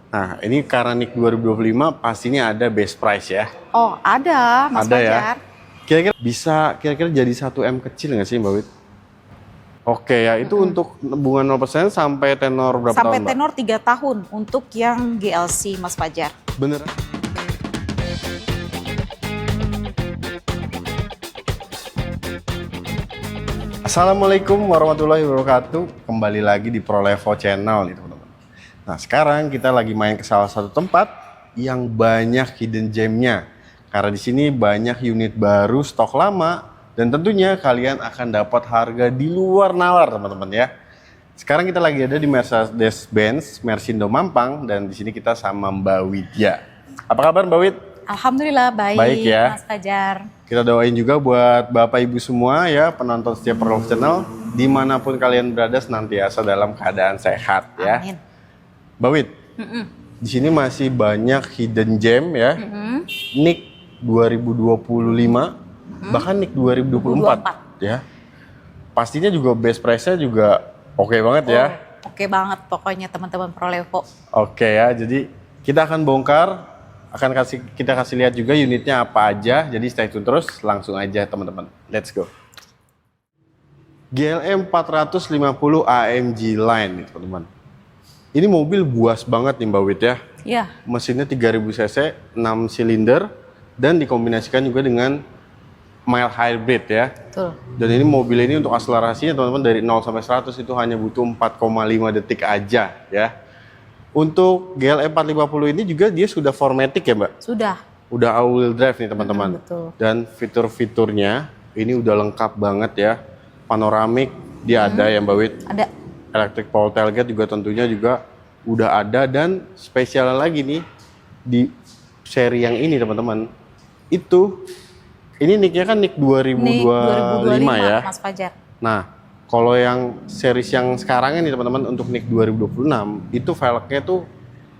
Nah, ini karena NIK 2025 pastinya ada best price ya. Oh, ada, Mas Ada ya. Fajar. Kira-kira bisa jadi 1M kecil nggak sih Mbak Wit? Oke ya, itu untuk bunga 0% sampai tenor berapa Sampai tahun Mbak? tenor 3 tahun untuk yang GLC, Mas Fajar. Beneran? Assalamualaikum warahmatullahi wabarakatuh. Kembali lagi di ProLevo Channel nih teman-teman. Nah sekarang kita lagi main ke salah satu tempat yang banyak hidden gemnya. Karena di sini banyak unit baru, stok lama, dan tentunya kalian akan dapat harga di luar nalar teman-teman ya. Sekarang kita lagi ada di Mercedes-Benz Mersindo Mampang, dan di sini kita sama Mbak Widya. Apa kabar Mbak Wid? Alhamdulillah baik, Baik ya. Mas Fajar. Kita doain juga buat Bapak Ibu semua ya, penonton setiap ProLevo Channel, dimanapun kalian berada senantiasa dalam keadaan sehat ya. Amin. Mbak Wid, di sini masih banyak hidden gem ya. NIK 2025, bahkan NIK 2024 ya. Pastinya juga best price-nya juga oke banget ya. Oke banget pokoknya teman-teman ProLevo. Oke ya, jadi kita akan bongkar, kita kasih lihat juga unitnya apa aja. Jadi stay tune terus, langsung aja teman-teman. Let's go. GLM 450 AMG Line nih teman-teman. Ini mobil buas banget nih Mbak Wid ya. Iya. Mesinnya 3000 cc, 6 silinder, dan dikombinasikan juga dengan mild hybrid ya. Betul. Dan ini mobil ini untuk akselerasinya teman-teman dari 0 sampai 100 itu hanya butuh 4,5 detik aja ya. Untuk GLM 450 ini juga dia sudah 4MATIC ya Mbak? Sudah. Udah all wheel drive nih teman-teman. Betul. Dan fitur-fiturnya ini udah lengkap banget ya. Panoramik dia ada ya Mbak Wid. Ada. Electric power tailgate juga tentunya juga udah ada, dan spesial lagi nih di seri yang ini teman-teman. Ini nicknya kan nick 2025 ya. Mas Fajar. Nah, kalau yang series yang sekarang ini teman-teman untuk NIK 2026 itu velgnya tuh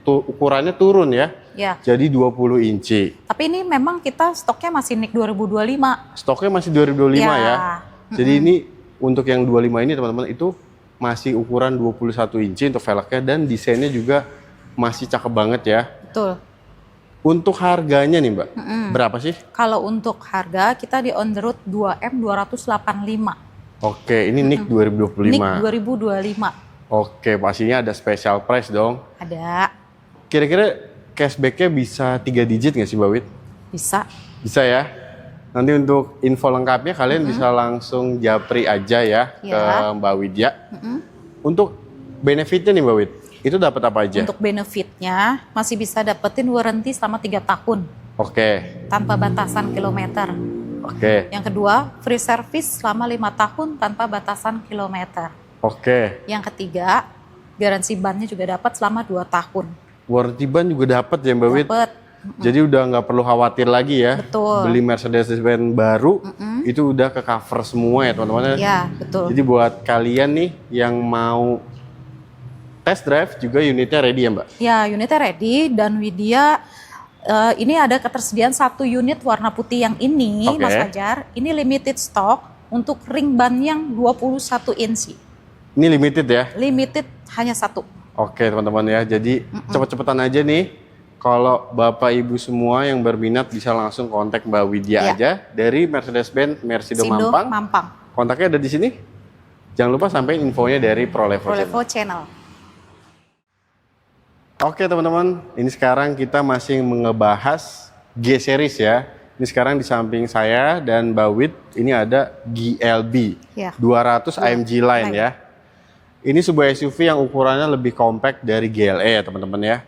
ukurannya turun ya. Ya. Jadi 20 inci. Tapi ini memang kita stoknya masih NIK 2025. Stoknya masih 2025 ya. Ya. Jadi ini untuk yang 25 ini teman-teman itu masih ukuran 21 inci untuk velgnya, dan desainnya juga masih cakep banget ya. Betul. Untuk harganya nih Mbak, berapa sih? Kalau untuk harga kita di on the road 2M 285. Oke, ini NIK 2025. NIK 2025. Oke, pastinya ada special price dong. Ada. Kira-kira cashback-nya bisa 3 digit nggak sih Mbak Wid? Bisa. Bisa ya. Nanti untuk info lengkapnya kalian bisa langsung japri aja ya ke Mbak Widya. Untuk benefitnya nih Mbak Wid, itu dapat apa aja? Untuk benefitnya masih bisa dapetin warranty selama 3 tahun. Oke. Tanpa batasan kilometer. Oke. Yang kedua, free service selama 5 tahun tanpa batasan kilometer. Oke. Yang ketiga, garansi bannya juga dapat selama 2 tahun. Warranty ban juga dapat ya Mbak Wid? Dapat. Jadi udah nggak perlu khawatir lagi ya. Betul. Beli Mercedes-Benz baru itu udah ke cover semua ya teman-teman. Ya, betul. Jadi buat kalian nih yang mau test drive juga unitnya ready ya Mbak? Ya, unitnya ready, dan Widya ini ada ketersediaan 1 unit warna putih yang ini, Mas Fajar. Ini limited stock untuk ring ban yang 21 inci. Ini limited ya? Limited hanya 1. Oke teman-teman ya, jadi cepet-cepetan aja nih. Kalau Bapak Ibu semua yang berminat bisa langsung kontak Mbak Widya aja dari Mercedes-Benz Mersindo Mampang. Kontaknya ada di sini. Jangan lupa sampein infonya dari ProLevo Channel. Oke teman-teman, ini sekarang kita masih ngebahas G-Series ya. Ini sekarang di samping saya dan Mbak Wid, ini ada GLB 200 AMG Line ya. Ini sebuah SUV yang ukurannya lebih compact dari GLE ya teman-teman ya.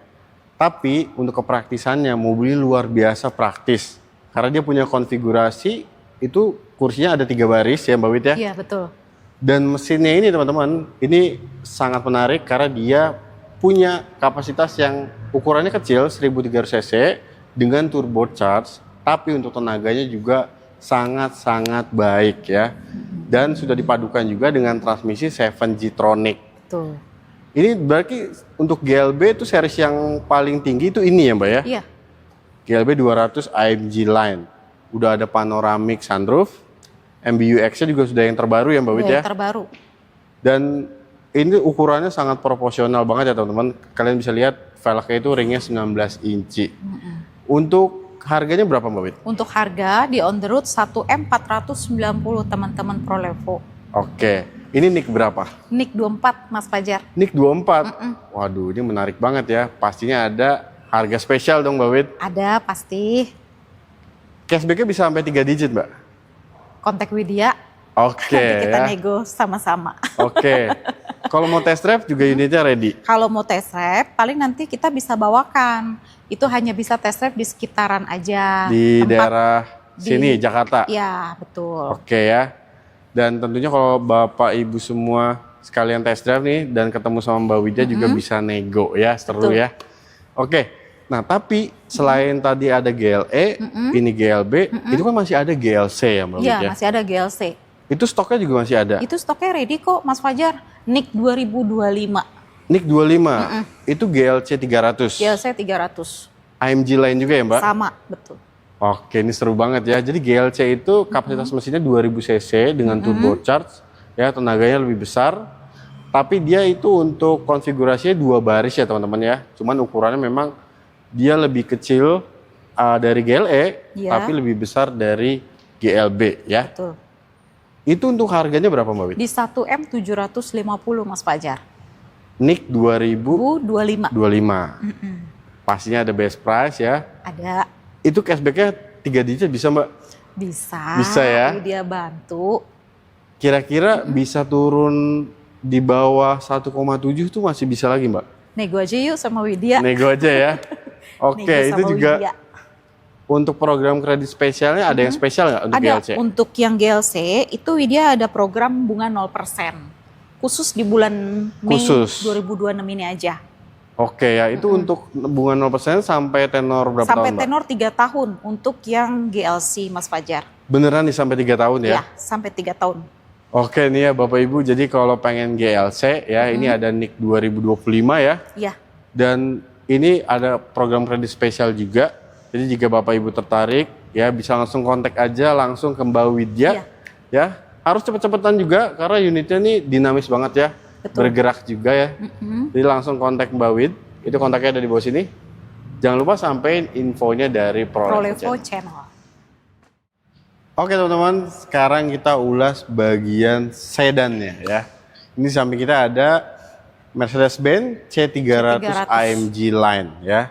Tapi untuk kepraktisannya mobil luar biasa praktis. Karena dia punya konfigurasi, itu kursinya ada 3 baris ya Mbak Wid ya. Iya betul. Dan mesinnya ini teman-teman, ini sangat menarik karena dia punya kapasitas yang ukurannya kecil 1300 cc dengan turbocharged, tapi untuk tenaganya juga sangat-sangat baik ya. Dan sudah dipadukan juga dengan transmisi 7G-tronic. Betul. Ini berarti untuk GLB itu series yang paling tinggi itu ini ya Mbak ya? Iya. GLB 200 AMG Line. Udah ada panoramic sunroof, MBUX-nya juga sudah yang terbaru ya Mbak Wid ya? Yang terbaru. Dan ini ukurannya sangat proporsional banget ya teman-teman. Kalian bisa lihat velgnya itu ringnya 19 inci. Untuk harganya berapa Mbak Wit? Untuk harga di on the road 1M 490 teman-teman Prolevo. Oke, ini NIK berapa? NIK 24 Mas Fajar. NIK 24. Waduh, ini menarik banget ya. Pastinya ada harga spesial dong Mbak Wit. Ada pasti. Cashbacknya bisa sampai 3 digit Mbak? Kontak Widya. Oke Nanti kita ya. nego sama-sama. Oke. Kalau mau test drive juga unitnya ready? Kalau mau test drive, paling nanti kita bisa bawakan. Itu hanya bisa test drive di sekitaran aja. Di Tempat daerah sini, Jakarta? Ya, betul. Oke ya. Dan tentunya kalau Bapak Ibu semua sekalian test drive nih dan ketemu sama Mbak Widya juga bisa nego ya, seru Betul. ya. Oke. Nah, tapi selain tadi ada GLE, ini GLB, itu kan masih ada GLC ya Mbak Iya, Widya? masih ada GLC. Itu stoknya juga masih ada? Itu stoknya ready kok, Mas Fajar. NIK 2025. NIK 25, itu GLC 300. GLC 300. AMG lain juga ya Mbak? Sama, betul. Oke, ini seru banget ya. Jadi GLC itu kapasitas mesinnya 2000 cc dengan turbocharged, ya tenaganya lebih besar. Tapi dia itu untuk konfigurasinya 2 baris ya teman-teman ya. Cuman ukurannya memang dia lebih kecil dari GLE, Iya. tapi lebih besar dari GLB ya. Betul. Itu untuk harganya berapa Mbak Wit? Di 1M 750 Mas Fajar. NIK 2025. 25. Pastinya ada best price ya. Ada. Itu cashbacknya 3 digit bisa Mbak? Bisa. Bisa ya? Ini dia bantu. Kira-kira bisa turun di bawah 1,7 tuh masih bisa lagi Mbak? Nego aja yuk sama Widya. Nego aja ya. Oke, Nego itu sama juga Widya. untuk program kredit spesialnya ada yang spesial nggak untuk Ada. GLC? Untuk yang GLC itu Widya ada program bunga 0%. Khusus di bulan Mei Khusus. 2026 ini aja. Oke ya, itu untuk bunga 0% sampai tenor berapa Sampai tahun Mbak? tenor 3 tahun untuk yang GLC Mas Fajar. Beneran nih sampai 3 tahun ya? Ya, sampai 3 tahun. Oke nih ya Bapak Ibu, jadi kalau pengen GLC ya ini ada NIK 2025 ya. Ya, Dan ini ada program kredit spesial juga. Jadi jika Bapak Ibu tertarik ya bisa langsung kontak aja langsung ke Mbak Widya. Iya. Ya, harus cepet-cepetan juga karena unitnya nih dinamis banget ya. Betul. Bergerak juga ya. Jadi langsung kontak Mbak Wid. Itu kontaknya ada di bawah sini. Jangan lupa sampein infonya dari Prolevo Prolevo Channel. Channel. Oke teman-teman, sekarang kita ulas bagian sedannya ya. Ini samping kita ada Mercedes-Benz C300 AMG Line ya.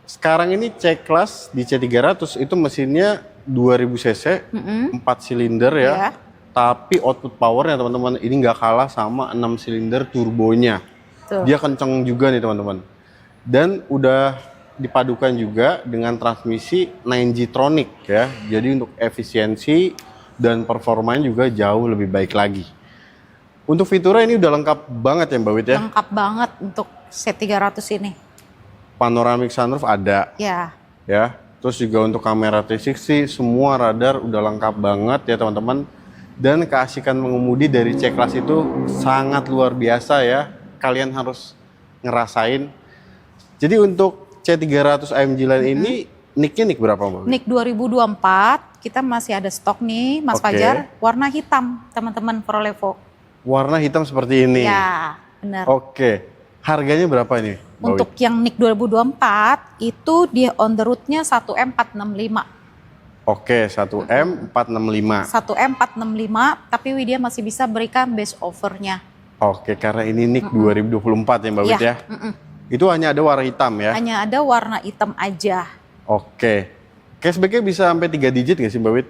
Sekarang ini C-Class di C300 itu mesinnya 2000 cc, 4 silinder ya. Ya. Tapi output powernya teman-teman ini nggak kalah sama 6 silinder turbonya. Tuh. Dia kenceng juga nih teman-teman. Dan udah dipadukan juga dengan transmisi 9G-tronic ya. Jadi untuk efisiensi dan performanya juga jauh lebih baik lagi. Untuk fiturnya ini udah lengkap banget ya Mbak Wit ya. Lengkap banget untuk C300 ini. Panoramic sunroof ada Ya, ya. Terus juga untuk kamera 360 semua radar udah lengkap banget ya teman-teman. Dan keasikan mengemudi dari C-Class itu sangat luar biasa ya. Kalian harus ngerasain. Jadi untuk C300 AMG Line ini nicknya nick berapa Mbak? NIK 2024 kita masih ada stok nih Mas Oke. Fajar. Warna hitam teman-teman Prolevo. Warna hitam seperti ini. Ya, benar. Oke. Harganya berapa ini? Mbak Untuk Wid? yang NIK 2024 itu di on the road-nya 1M465. Oke, 1M 465. 1M465 tapi Widya masih bisa berikan base offer-nya. Oke, karena ini nick 2024 ya Mbak Wid ya. Itu hanya ada warna hitam ya. Hanya ada warna hitam aja. Oke. Cashbacknya bisa sampai 3 digit nggak sih Mbak Wid?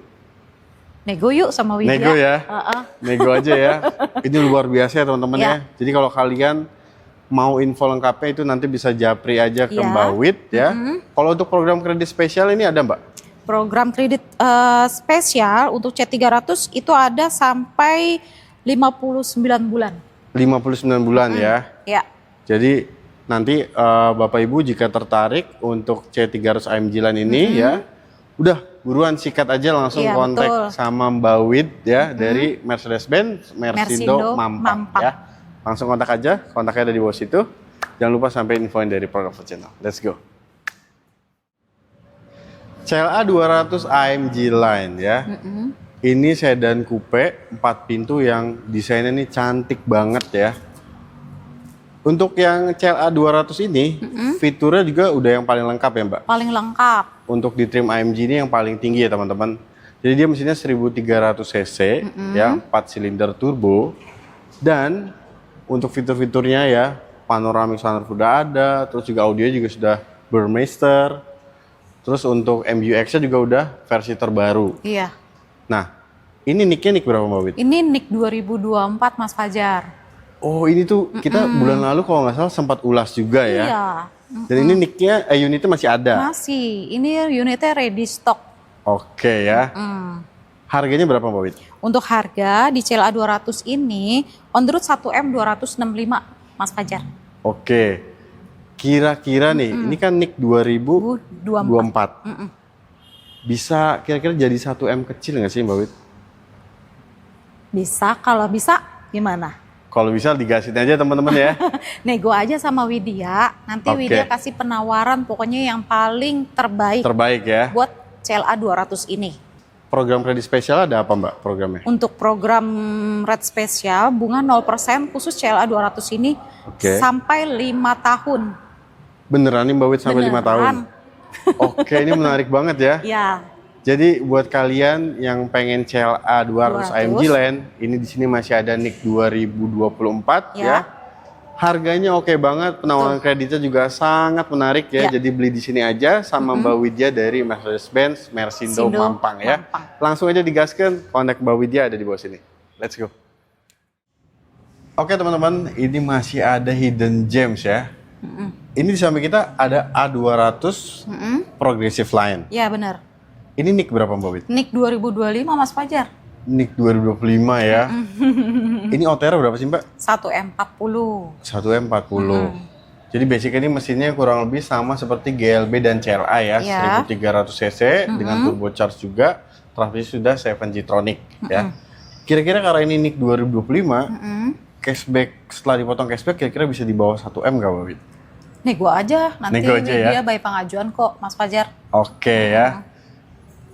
Nego yuk sama Widya. Nego ya. Heeh. Nego aja ya. Ini luar biasa ya teman-teman ya. Jadi kalau kalian mau info lengkapnya itu nanti bisa japri aja ke Ya. Mbak Wid ya. Kalau untuk program kredit spesial ini ada Mbak? Program kredit spesial untuk C300 itu ada sampai 59 bulan. 59 bulan ya. Ya, Jadi nanti Bapak Ibu jika tertarik untuk C300 AMG Line ini ya, udah buruan sikat aja langsung Iya, kontak betul. sama Mbak Wid ya dari Mercedes-Benz Mersindo Mersindo Mampang Mampang. ya. Langsung kontak aja, kontaknya ada di bawah situ. Jangan lupa sampai infoin dari Prolevo Channel. Let's go. CLA 200 AMG Line ya. Ini sedan coupe 4 pintu yang desainnya ini cantik banget ya. Untuk yang CLA 200 ini, fiturnya juga udah yang paling lengkap ya Mbak? Paling lengkap. Untuk di trim AMG ini yang paling tinggi ya teman-teman. Jadi dia mesinnya 1300 cc, ya, 4 silinder turbo. Dan untuk fitur-fiturnya ya, panoramic sunroof udah ada, terus juga audio juga sudah Burmester. Terus untuk MBUX-nya juga udah versi terbaru. Iya. Nah, ini nicknya nick berapa Mbak Wit? Ini NIK 2024 Mas Fajar. Oh ini tuh kita bulan lalu kalau nggak salah sempat ulas juga ya. Iya. Dan ini nicknya, unitnya masih ada. Masih. Ini unitnya ready stock. Oke ya. Harganya berapa Mbak Wit? Untuk harga di CLA 200 ini on the road 1M 265 Mas Fajar. Oke. Kira-kira nih, ini kan nick 2024. Bisa kira-kira jadi 1M kecil nggak sih Mbak Wit? Bisa, kalau bisa gimana? Kalau bisa digasin aja teman-teman ya. Nego aja sama Widya, nanti Oke. Widya kasih penawaran pokoknya yang paling terbaik Terbaik ya. buat CLA 200 ini. Program kredit spesial ada apa Mbak programnya? Untuk program red spesial bunga 0% khusus CLA 200 ini Oke. sampai 5 tahun. Beneran nih Mbak Wit sampai 5 tahun? Beneran. Oke, ini menarik banget ya. Ya, Jadi buat kalian yang pengen CLA 200 AMG Land, ini di sini masih ada NIK 2024 ya. Ya. Harganya oke banget, penawaran kreditnya juga sangat menarik ya. Ya. Jadi beli di sini aja sama Mbak Widya dari Mercedes-Benz Mersindo Mersindo Mampang ya. Mampang. Langsung aja digaskan, kontak Mbak Widya ada di bawah sini. Let's go. Oke teman-teman, ini masih ada hidden gems ya. Ini di samping kita ada A200 Progressive Line. ya benar. Ini NIK berapa Mbak Wid? NIK 2025 Mas Fajar. NIK 2025 ya. Ini OTR berapa sih Mbak? 1M40. 1M40. Jadi basic ini mesinnya kurang lebih sama seperti GLB dan CLA ya. Ya. 1300 cc dengan turbocharge juga. Transmisi sudah 7G-tronic ya. Kira-kira karena ini NIK 2025, cashback setelah dipotong cashback kira-kira bisa di bawah 1M nggak Mbak Wid? Nego aja, nanti Nego aja ya? Widya by pengajuan kok Mas Fajar. Oke ya.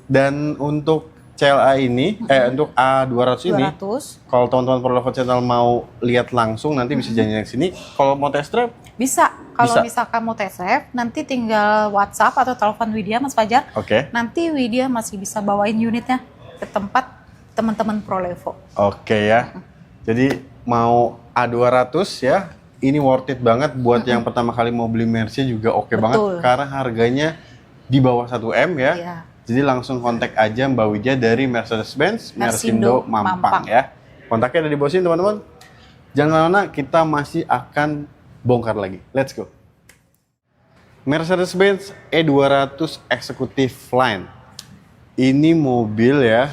Dan untuk CLA ini, untuk A200 ini, 200. kalau teman-teman Prolevo Channel mau lihat langsung nanti bisa janjian ke sini. Kalau mau test drive, Bisa, kalau Bisa. misalkan mau test drive, nanti tinggal WhatsApp atau telepon Widya Mas Fajar. oke. Nanti Widya masih bisa bawain unitnya ke tempat teman-teman Prolevo. Oke ya. Jadi mau A200 ya, ini worth it banget buat yang pertama kali mau beli Mercy juga oke banget Betul. karena harganya di bawah 1M ya. Iya. Jadi langsung kontak aja Mbak Widya dari Mercedes-Benz Mersindo Mersindo Mampang Mampang. ya. Kontaknya ada di bawah sini teman-teman. Jangan kemana-mana, kita masih akan bongkar lagi. Let's go. Mercedes-Benz E200 Executive Line. Ini mobil ya,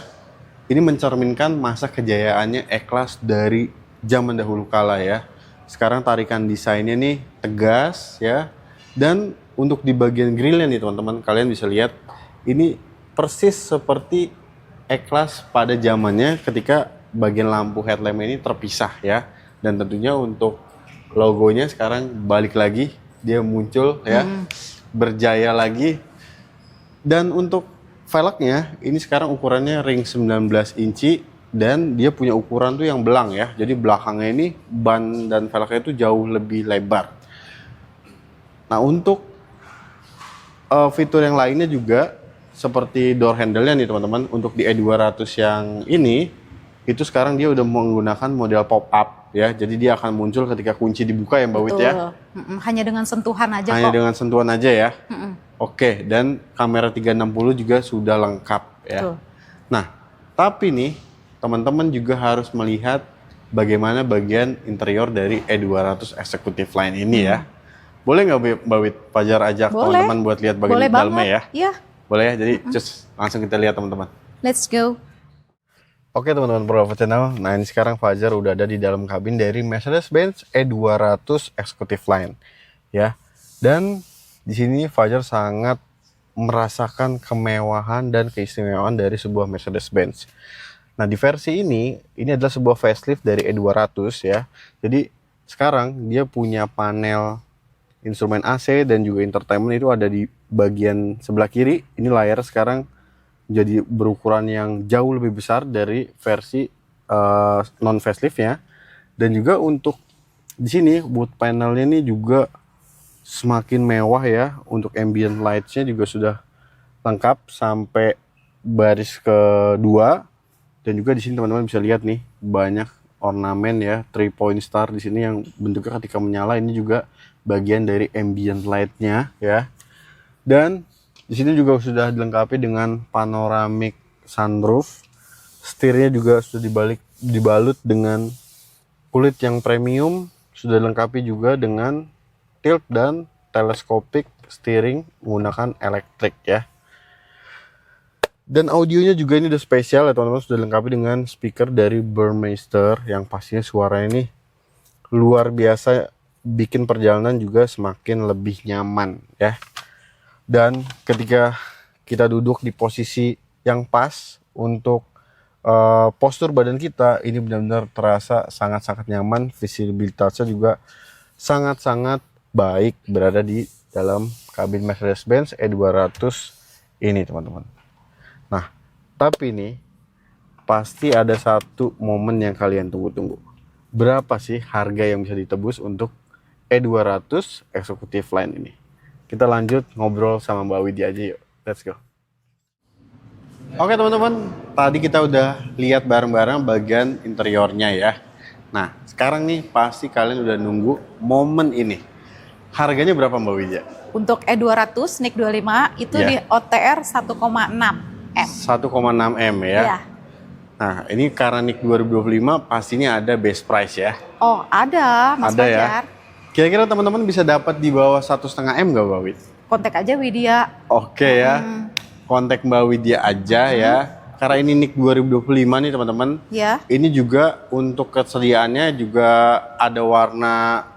ini mencerminkan masa kejayaannya E-Class dari zaman dahulu kala ya. Sekarang tarikan desainnya nih tegas ya. Dan untuk di bagian grillnya nih teman-teman, kalian bisa lihat ini persis seperti E-Class pada zamannya ketika bagian lampu headlamp ini terpisah ya. Dan tentunya untuk logonya sekarang balik lagi, dia muncul ya, berjaya lagi. Dan untuk velgnya ini sekarang ukurannya ring 19 inci dan dia punya ukuran tuh yang belang ya. Jadi belakangnya ini ban dan velgnya itu jauh lebih lebar. Nah untuk fitur yang lainnya juga seperti door handle-nya nih teman-teman. Untuk di E200 yang ini itu sekarang dia udah menggunakan model pop up ya. Jadi dia akan muncul ketika kunci dibuka ya Mbak Wit ya. Hanya dengan sentuhan aja Hanya kok. dengan sentuhan aja ya. Oke, dan kamera 360 juga sudah lengkap ya. Betul. Nah, tapi nih teman-teman juga harus melihat bagaimana bagian interior dari E200 Executive Line ini ya. Boleh nggak Mbak Wit Fajar ajak Boleh. teman-teman buat lihat bagian Boleh dalamnya ya? banget. Iya, Boleh ya, jadi cus langsung kita lihat teman-teman. let's go. Oke teman-teman Prolevo Channel, nah ini sekarang Fajar udah ada di dalam kabin dari Mercedes-Benz E200 Executive Line ya. Dan di sini Fajar sangat merasakan kemewahan dan keistimewaan dari sebuah Mercedes-Benz. Nah di versi ini adalah sebuah facelift dari E200 ya. Jadi sekarang dia punya panel instrumen AC dan juga entertainment itu ada di bagian sebelah kiri. Ini layar sekarang jadi berukuran yang jauh lebih besar dari versi non faceliftnya. Dan juga untuk di sini wood panelnya ini juga semakin mewah ya. Untuk ambient lights-nya juga sudah lengkap sampai baris kedua. Dan juga di sini teman-teman bisa lihat nih banyak ornamen ya, 3-point star di sini yang bentuknya ketika menyala ini juga bagian dari ambient light-nya ya. Dan di sini juga sudah dilengkapi dengan panoramic sunroof. Setirnya juga sudah dibalut dengan kulit yang premium, sudah dilengkapi juga dengan tilt dan telescopic steering menggunakan elektrik ya. Dan audionya juga ini udah spesial ya teman-teman, sudah dilengkapi dengan speaker dari Burmeister yang pastinya suaranya ini luar biasa, bikin perjalanan juga semakin lebih nyaman ya. Dan ketika kita duduk di posisi yang pas untuk postur badan kita, ini benar-benar terasa sangat-sangat nyaman, visibilitasnya juga sangat-sangat baik berada di dalam kabin Mercedes-Benz E200 ini teman-teman. Nah, tapi nih pasti ada satu momen yang kalian tunggu-tunggu. Berapa sih harga yang bisa ditebus untuk E200 Executive Line ini? Kita lanjut ngobrol sama Mbak Widya aja yuk. Let's go. Oke teman-teman, tadi kita udah lihat bareng-bareng bagian interiornya ya. Nah, sekarang nih pasti kalian udah nunggu momen ini. Harganya berapa Mbak Widya? Untuk E200 NIK 25 itu di OTR 1,6 M. 1,6 M ya. Iya. Nah, ini karena NIK 2025 pastinya ada best price ya. Oh, ada Mas Ada ya. Fajar. Kira-kira teman-teman bisa dapat di bawah 1,5 M nggak Mbak Wid? Kontak aja Widya. Oke ya. Kontak Mbak Widya aja ya. Karena ini NIK 2025 nih teman-teman. Ya. Ini juga untuk kesediaannya juga ada warna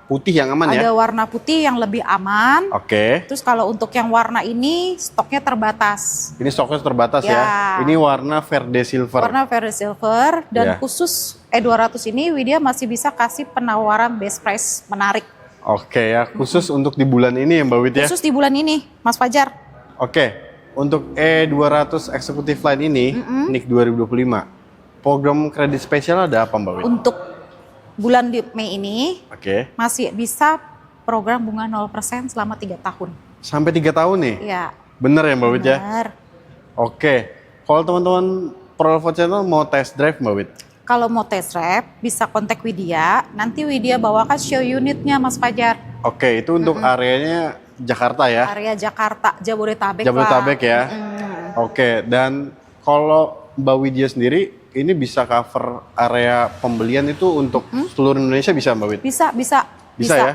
putih yang aman ya. Ada warna putih yang lebih aman. Oke. Terus kalau untuk yang warna ini stoknya terbatas. Ini stoknya terbatas ya. Ini warna verde silver. Warna verde silver dan Ya. khusus E200 ini Widya masih bisa kasih penawaran best price menarik. Oke ya, khusus untuk di bulan ini ya Mbak Wid ya. Khusus di bulan ini, Mas Fajar. Oke, untuk E200 Executive Line ini, NIK 2025, program kredit spesial ada apa Mbak Wid? Untuk bulan di Mei ini Oke, masih bisa program bunga 0% selama 3 tahun. sampai 3 tahun nih? Ya, Bener ya Mbak Wid ya? benar. Oke, kalau teman-teman Prolvo Channel mau test drive Mbak Wid? Kalau mau test drive, bisa kontak Widya. Nanti Widya bawakan show unitnya Mas Fajar. Oke, itu untuk areanya Jakarta ya? Area Jakarta, Jabodetabek Jabodetabek lah. ya? Oke, dan kalau Mbak Widya sendiri, ini bisa cover area pembelian itu untuk seluruh Indonesia bisa Mbak Wid? Bisa. Bisa ya?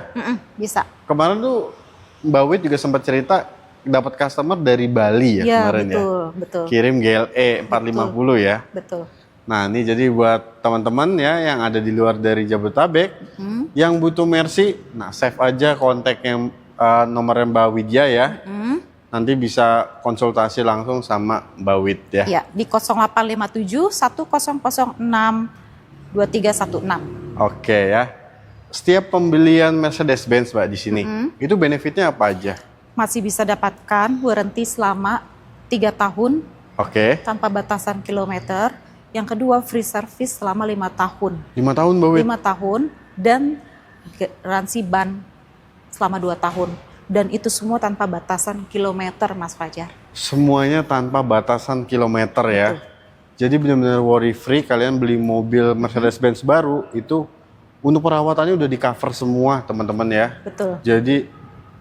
Bisa. Kemarin tuh Mbak Wid juga sempat cerita dapat customer dari Bali ya, Ya, kemarin ya? betul. Kirim GLE 450 ya? Betul. Nah ini jadi buat teman-teman ya yang ada di luar dari Jabodetabek, yang butuh Mercy, nah save aja kontak yang nomornya Mbak Widya ya. Nanti bisa konsultasi langsung sama Mbak Wid ya. Ya, di 0857 1006 2316. Oke ya. Setiap pembelian Mercedes-Benz Mbak di sini, itu benefitnya apa aja? Masih bisa dapatkan warranty selama 3 tahun Oke. tanpa batasan kilometer. Yang kedua, free service selama 5 tahun. 5 tahun Mbak Wid? 5 tahun dan garansi ban selama 2 tahun. Dan itu semua tanpa batasan kilometer, Mas Fajar. Semuanya tanpa batasan kilometer ya. Jadi benar-benar worry free, kalian beli mobil Mercedes-Benz baru itu untuk perawatannya udah di cover semua teman-teman ya. Betul. Jadi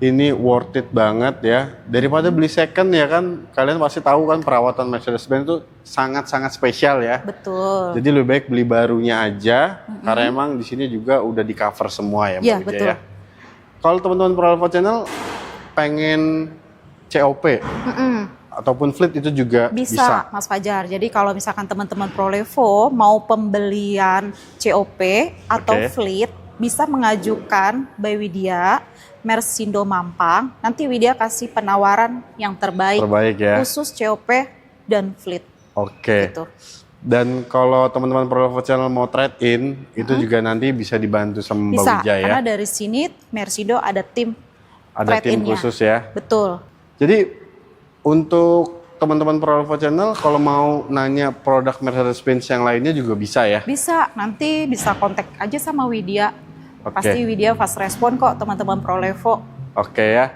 ini worth it banget ya. Daripada beli second ya kan, kalian pasti tahu kan perawatan Mercedes-Benz itu sangat-sangat spesial ya. Betul. Jadi lebih baik beli barunya aja, karena emang di sini juga udah di cover semua ya Mbak Iya, Widya betul. ya. Kalau teman-teman Prolvo Channel pengen COP ataupun fleet itu juga Bisa, Mas Fajar. Jadi kalau misalkan teman-teman Prolevo mau pembelian COP atau Oke. fleet, bisa mengajukan by Widya, Mersindo Mampang. Nanti Widya kasih penawaran yang terbaik, terbaik ya. khusus COP dan fleet. Oke. Gitu. Dan kalau teman-teman Prolvo Channel mau trade in, itu juga nanti bisa dibantu sama Mbak Bisa, Widya ya. karena dari sini Mersindo ada tim Ada tim trade-in-nya. khusus ya. Betul. Jadi untuk teman-teman Prolvo Channel kalau mau nanya produk Mercedes-Benz yang lainnya juga bisa ya. Bisa, nanti bisa kontak aja sama Widya. Oke. Pasti Widya fast respon kok teman-teman Prolevo. Oke ya.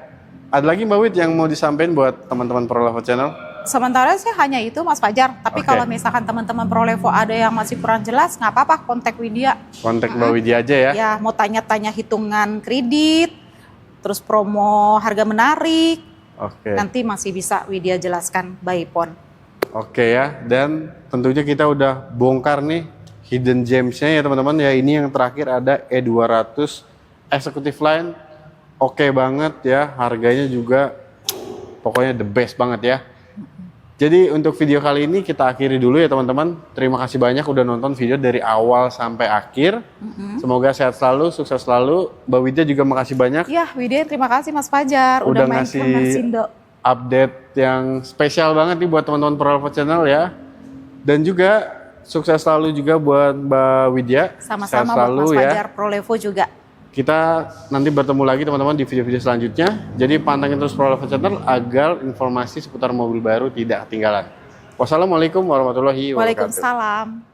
Ada lagi Mbak Wid yang mau disampaikan buat teman-teman Prolevo Channel? Sementara sih hanya itu Mas Fajar. Tapi Oke. kalau misalkan teman-teman Prolevo ada yang masih kurang jelas, nggak apa-apa kontak Widya. Kontak Mbak Widya aja ya. Ya mau tanya-tanya hitungan kredit, terus promo harga menarik, Oke. nanti masih bisa Widya jelaskan by phone. Oke ya. Dan tentunya kita udah bongkar nih hidden gems-nya ya teman-teman ya. Ini yang terakhir ada E200 Executive Line. Oke banget ya. Harganya juga pokoknya the best banget ya. Jadi untuk video kali ini kita akhiri dulu ya teman-teman. Terima kasih banyak udah nonton video dari awal sampai akhir. Semoga sehat selalu, sukses selalu. Mbak Widya juga makasih banyak Ya Widya terima kasih Mas Fajar udah main ngasih ke Masindo. update yang spesial banget nih buat teman-teman Prolevo Channel ya. Dan juga sukses selalu juga buat Mbak Widya. Sama-sama Sehat buat selalu Mas ya. Fajar Prolevo juga. Kita nanti bertemu lagi teman-teman di video-video selanjutnya. Jadi pantengin terus Prolevo Channel agar informasi seputar mobil baru tidak ketinggalan. Wassalamualaikum warahmatullahi wabarakatuh. Waalaikumsalam.